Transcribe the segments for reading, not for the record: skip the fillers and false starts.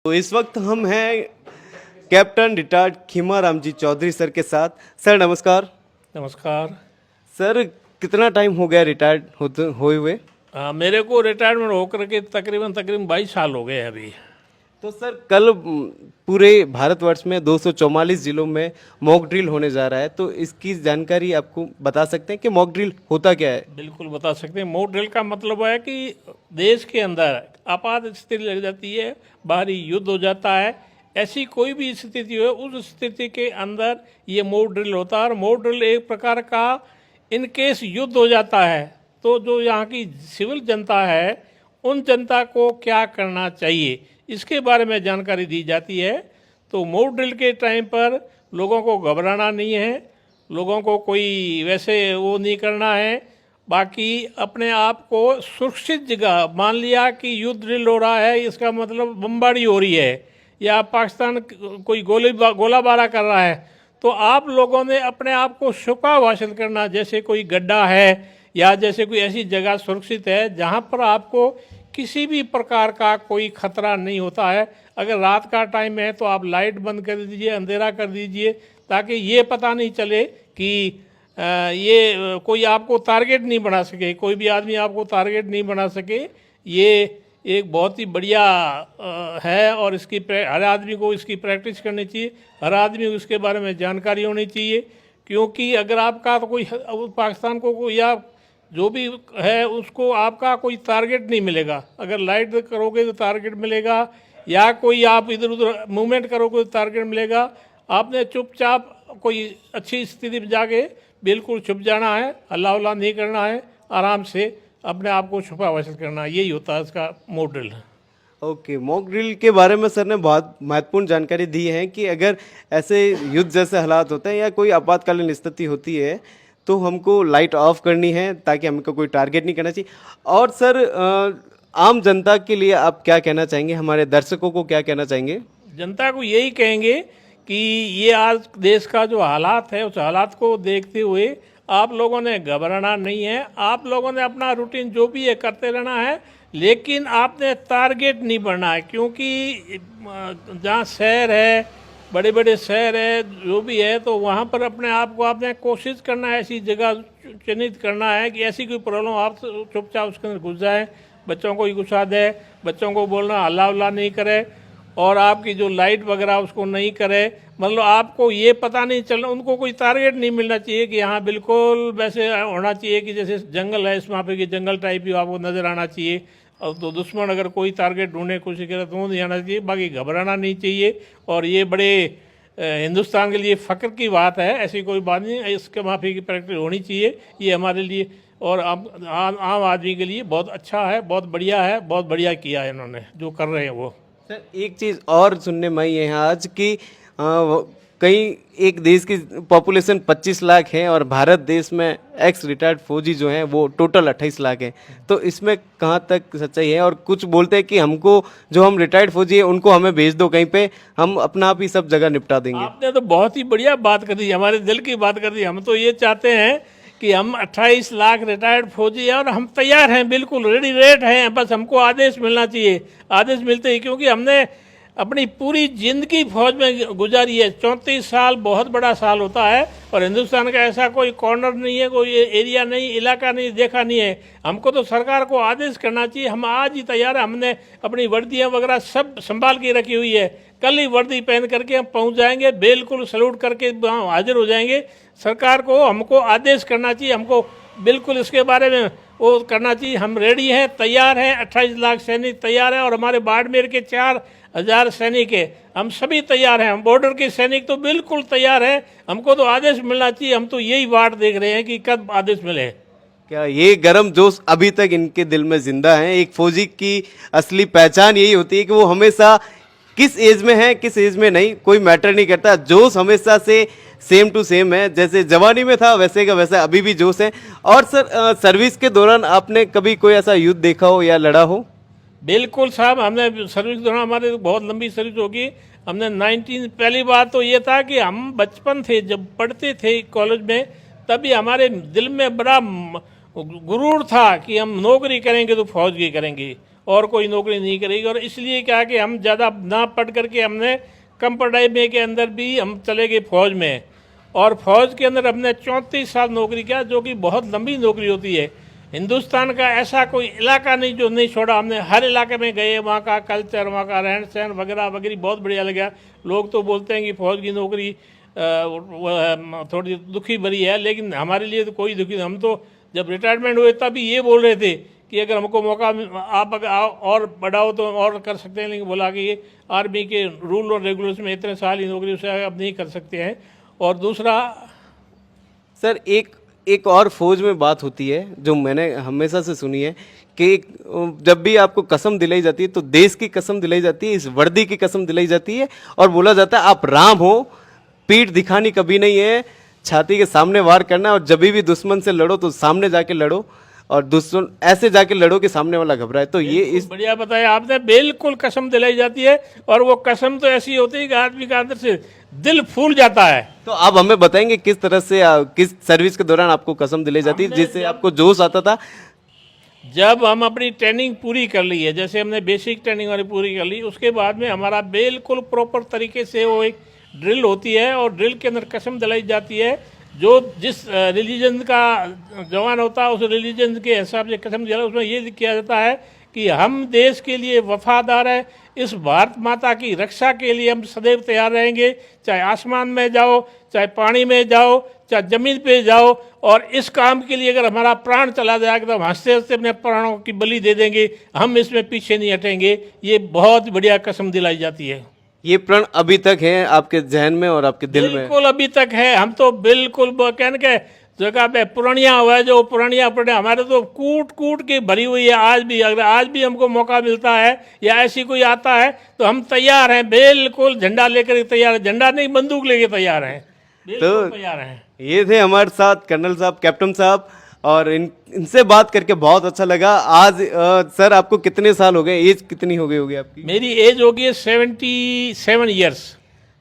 तो इस वक्त हम हैं कैप्टन रिटायर्ड खीमाराम जी चौधरी सर के साथ। सर नमस्कार। नमस्कार। सर कितना टाइम हो गया रिटायर्ड होते हुए हुए? मेरे को रिटायरमेंट होकर के तकरीबन 22 साल हो गए हैं अभी। तो सर कल पूरे भारतवर्ष में 244 जिलों में मॉक ड्रिल होने जा रहा है, तो इसकी जानकारी आपको बता सकते हैं कि मॉक ड्रिल होता क्या है? बिल्कुल बता सकते हैं। मॉक ड्रिल का मतलब है कि देश के अंदर आपात स्थिति लग जाती है, बाहरी युद्ध हो जाता है, ऐसी कोई भी स्थिति हो, उस स्थिति के अंदर ये मॉक ड्रिल होता है। और मॉक ड्रिल एक प्रकार का इन केस युद्ध हो जाता है तो जो यहाँ की सिविल जनता है उन जनता को क्या करना चाहिए इसके बारे में जानकारी दी जाती है। तो मॉक ड्रिल के टाइम पर लोगों को घबराना नहीं है, लोगों को कोई वैसे वो नहीं करना है, बाकी अपने आप को सुरक्षित जगह, मान लिया कि युद्ध ड्रिल हो रहा है, इसका मतलब बमबारी हो रही है या पाकिस्तान कोई गोलाबारी कर रहा है, तो आप लोगों ने अपने आप को छुपाव हासिल करना, जैसे कोई गड्ढा है या जैसे कोई ऐसी जगह सुरक्षित है जहाँ पर आपको किसी भी प्रकार का कोई खतरा नहीं होता है। अगर रात का टाइम है तो आप लाइट बंद कर दीजिए, अंधेरा कर दीजिए, ताकि ये पता नहीं चले कि ये कोई आपको टारगेट नहीं बना सके, कोई भी आदमी आपको टारगेट नहीं बना सके। ये एक बहुत ही बढ़िया है और इसकी हर आदमी को इसकी प्रैक्टिस करनी चाहिए, हर आदमी को इसके बारे में जानकारी होनी चाहिए। क्योंकि अगर आपका तो कोई पाकिस्तान को कोई या जो भी है उसको आपका कोई टारगेट नहीं मिलेगा, अगर लाइट करोगे तो टारगेट मिलेगा, या कोई आप इधर उधर मूवमेंट करोगे तो टारगेट मिलेगा। आपने चुपचाप कोई अच्छी स्थिति में जाके बिल्कुल छुप जाना है, हल्ला उल्ला नहीं करना है, आराम से अपने आप को छुपा हासिल करना है, यही होता है इसका mock drill. Okay, mock drill के बारे में सर ने बहुत महत्वपूर्ण जानकारी दी है कि अगर ऐसे युद्ध जैसे हालात होते हैं या कोई आपातकालीन स्थिति होती है तो हमको लाइट ऑफ करनी है ताकि हमको कोई टारगेट नहीं करना चाहिए। और सर आम जनता के लिए आप क्या कहना चाहेंगे, हमारे दर्शकों को क्या कहना चाहेंगे? जनता को यही कहेंगे कि ये आज देश का जो हालात है उस हालात को देखते हुए आप लोगों ने घबराना नहीं है, आप लोगों ने अपना रूटीन जो भी है करते रहना है, लेकिन आपने टारगेट नहीं बढ़ना है। क्योंकि जहाँ शहर है, बड़े बड़े शहर है, जो भी है, तो वहाँ पर अपने आप को आपने कोशिश करना है, ऐसी जगह चिन्हित करना है कि ऐसी कोई प्रॉब्लम आप चुपचाप उसके अंदर घुस जाए, बच्चों को ही घुसा दे, बच्चों को बोलना हल्ला उल्ला नहीं करे, और आपकी जो लाइट वगैरह उसको नहीं करे। मतलब आपको ये पता नहीं चलना, उनको कोई टारगेट नहीं मिलना चाहिए कि यहाँ बिल्कुल वैसे होना चाहिए कि जैसे जंगल है, इस वहाँ पे कि जंगल टाइप ही आपको नज़र आना चाहिए। और तो दुश्मन अगर कोई टारगेट ढूंढने की कोशिश करे तो वो नहीं आना चाहिए, बाकी घबराना नहीं चाहिए। और ये बड़े हिंदुस्तान के लिए फ़ख्र की बात है, ऐसी कोई बात नहीं, इसके माफ़ी की प्रैक्टिस होनी चाहिए। ये हमारे लिए और आम आदमी के लिए बहुत अच्छा है, बहुत बढ़िया है, बहुत बढ़िया किया है इन्होंने जो कर रहे हैं वो। सर एक चीज़ और सुनने में आई है आज कि कई एक देश की पॉपुलेशन 25 लाख है और भारत देश में एक्स रिटायर्ड फौजी जो हैं वो टोटल 28 लाख है, तो इसमें कहाँ तक सच्चाई है? और कुछ बोलते हैं कि हमको जो हम रिटायर्ड फौजी है उनको हमें भेज दो कहीं पे, हम अपना आप ही सब जगह निपटा देंगे। आपने तो बहुत ही बढ़िया बात कर दी, हमारे दिल की बात कर दी। हम तो ये चाहते हैं कि हम 28 लाख रिटायर्ड फौजी हैं और हम तैयार हैं, बिल्कुल रेडी रेट हैं, बस हमको आदेश मिलना चाहिए। आदेश मिलते ही, क्योंकि हमने अपनी पूरी ज़िंदगी फौज में गुजारी है, 34 साल बहुत बड़ा साल होता है, और हिंदुस्तान का ऐसा कोई कॉर्नर नहीं है, कोई एरिया नहीं, इलाका नहीं देखा नहीं है। हमको तो सरकार को आदेश करना चाहिए, हम आज ही तैयार हैं, हमने अपनी वर्दियाँ वगैरह सब संभाल के रखी हुई है, कल ही वर्दी पहन करके हम पहुंच जाएंगे, बिल्कुल सैल्यूट करके वहाँ हाजिर हो जाएंगे। सरकार को हमको आदेश करना चाहिए, हमको बिल्कुल इसके बारे में वो करना चाहिए। हम रेडी हैं, तैयार हैं, 28 लाख सैनिक तैयार हैं, और हमारे बाड़मेर के 4000 सैनिक है, हम सभी तैयार हैं। हम बॉर्डर के सैनिक तो बिल्कुल तैयार हैं, हमको तो आदेश मिलना चाहिए। हम तो यही वाट देख रहे हैं कि कब आदेश मिले। क्या ये गर्म जोश अभी तक इनके दिल में जिंदा है? एक फौजी की असली पहचान यही होती है कि वो हमेशा किस एज में है, किस एज में नहीं, कोई मैटर नहीं करता, जोश हमेशा से सेम टू सेम है, जैसे जवानी में था वैसे का वैसा अभी भी जोश है। और सर सर्विस के दौरान आपने कभी कोई ऐसा युद्ध देखा हो या लड़ा हो? बिल्कुल साहब, हमने सर्विस दौरान, हमारे बहुत लंबी सर्विस होगी, हमने 19 पहली बात तो ये था कि हम बचपन थे जब पढ़ते थे कॉलेज में, तभी हमारे दिल में बड़ा गुरूर था कि हम नौकरी करेंगे तो फौज की करेंगे। और कोई नौकरी नहीं करेगी। और इसलिए क्या कि हम ज़्यादा ना पढ़ करके हमने कम पढ़ाई में के अंदर भी हम चले गए फौज में, और फौज के अंदर हमने 34 साल नौकरी किया, जो कि बहुत लंबी नौकरी होती है। हिंदुस्तान का ऐसा कोई इलाका नहीं जो नहीं छोड़ा हमने, हर इलाके में गए, वहाँ का कल्चर, वहाँ का रहन सहन वगैरह वगैरह बहुत बढ़िया लगा। लोग तो बोलते हैं कि फौज की नौकरी थोड़ी दुखी भरी है, लेकिन हमारे लिए तो कोई दुखी नहीं। हम तो जब रिटायरमेंट हुए तभी ये बोल रहे थे कि अगर हमको मौका आप अगर और बढ़ाओ तो और कर सकते हैं, लेकिन बोला कि ये आर्मी के रूल और रेगुलेशन में इतने साल ही नौकरी उसे अब नहीं कर सकते हैं। और दूसरा सर एक और फौज में बात होती है जो मैंने हमेशा से सुनी है कि जब भी आपको कसम दिलाई जाती है तो देश की कसम दिलाई जाती है, इस वर्दी की कसम दिलाई जाती है, और बोला जाता है आप राम हो, पीठ दिखानी कभी नहीं है, छाती के सामने वार करना, और जब भी दुश्मन से लड़ो तो सामने जाके लड़ो, और दुश्मन ऐसे जाके लड़ो कि सामने वाला घबराए। तो ये इस बढ़िया बताया आपने, बिल्कुल कसम दिलाई जाती है, और वो कसम तो ऐसी होती है कि आदमी का अंदर से दिल फूल जाता है। तो आप हमें बताएंगे किस तरह से किस सर्विस के दौरान आपको कसम दिलाई जाती है जिससे आपको जोश आता था? जब हम अपनी ट्रेनिंग पूरी कर ली है, जैसे हमने बेसिक ट्रेनिंग वाली पूरी कर ली, उसके बाद में हमारा बिल्कुल प्रॉपर तरीके से वो एक ड्रिल होती है, और ड्रिल के अंदर कसम दिलाई जाती है। जो जिस रिलीजन का जवान होता है उस रिलीजन के हिसाब से कसम दिया, उसमें ये किया जाता है कि हम देश के लिए वफादार हैं, इस भारत माता की रक्षा के लिए हम सदैव तैयार रहेंगे, चाहे आसमान में जाओ, चाहे पानी में जाओ, चाहे जमीन पे जाओ, और इस काम के लिए अगर हमारा प्राण चला जाएगा तो हम हंसते हंसते अपने प्राणों की बलि दे देंगे, हम इसमें पीछे नहीं हटेंगे। ये बहुत बढ़िया कसम दिलाई जाती है। ये प्रण अभी तक है आपके जहन में और आपके दिल में? बिल्कुल अभी तक है। हम तो बिल्कुल कहने के जगह पे पुरानिया हुआ है, जो पुरानिया पड़े हमारे तो कूट कूट के भरी हुई है आज भी। अगर आज भी हमको मौका मिलता है या ऐसी कोई आता है तो हम तैयार हैं, बिल्कुल झंडा लेकर तैयार है, झंडा नहीं बंदूक लेके तैयार हैं, बिल्कुल तैयार हैं। ये थे हमारे साथ कर्नल साहब, कैप्टन साहब, और इनसे बात करके बहुत अच्छा लगा। आज सर आपको कितने साल हो गए, एज कितनी हो गई होगी आपकी? मेरी एज होगी 77 ईयर्स।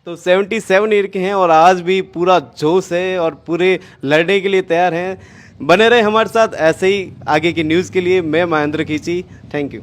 तो 77 ईयर के हैं और आज भी पूरा जोश है और पूरे लड़ने के लिए तैयार हैं। बने रहे हमारे साथ ऐसे ही आगे की न्यूज़ के लिए। मैं महेंद्र खींची, थैंक यू।